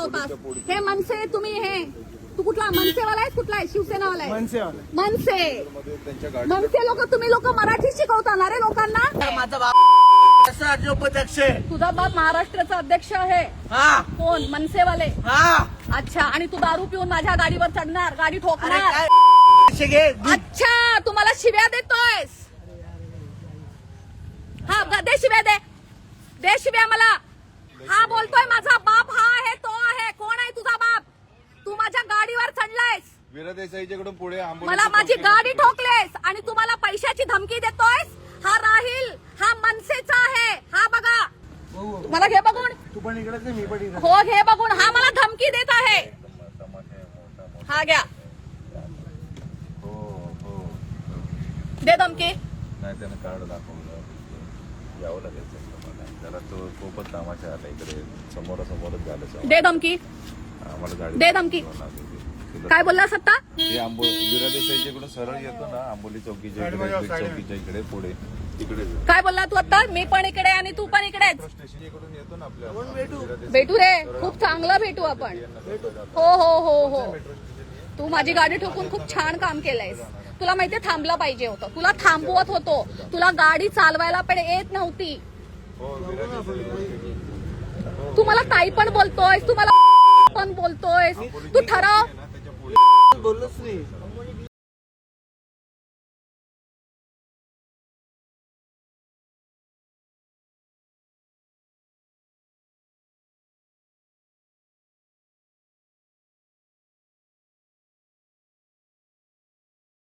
Pass. हे मनसे तुम्ही हे तू कुठला मनसेवाला आहे कुठला आहे शिवसेनावाला आहे मनसे लोक तुम्ही लोक मराठी शिकवता ना रे लोकांना. माझा बाप उपाध्यक्ष आहे. तुझा बाप महाराष्ट्राचा अध्यक्ष आहे. हा कोण मनसेवाले. हा अच्छा आणि तू दारू पिऊन माझ्या गाडीवर चढणार गाडी ठोकणार. अच्छा तुम्हाला शिव्या देतोयस. हा दे शिव्या दे शिव्या मला. हा बोलतोय माझा बाप हा आहे तो आहे. कोण आहे तुझा बाप. तू माझ्या गाडीवर चढलायस. वीरा देसाईच्याकडून पुढे मला माझी गाडी ठोकलेस आणि तुम्हाला पैशाची धमकी देतोयस. हा राहील हा मनसेचा आहे. हा बघा मला घे बघून. तू पण इकडेच मी पण इकडे. हो घे बघून. हा मला धमकी देत आहे. हा घ्या दे धमकी. नाही त्यानं कार्ड दाखवलं यावं लागेल जरा तो खूपच तमाशा आला इकडे समोरासमोरच झालं. दे धमकी आम्हाला गाडी दे धमकी. काय बोलला सत्ता. वीरा देसाईच्याकडून सरळ येतो ना आंबोली चौकीच्या इकडे चौकीच्या इकडे पुढे तिकडे काय बोलला तू आता. मी पण इकडे आणि तू पण इकडेच. स्टेशन इकडून येतो ना आपल्या भेटू रे खूप चांगला भेटू आपण. हो हो हो हो तू माझी गाडी ठोकून खूप छान काम केलंयस. तुला माहितीये थांबलं पाहिजे होतं. तुला थांबवत होतो. तुला गाडी चालवायला पण येत नव्हती. तू मला ताई पण बोलतोयस. तू मला पण बोलतोयस. तू ठरव. बोललोच नाही.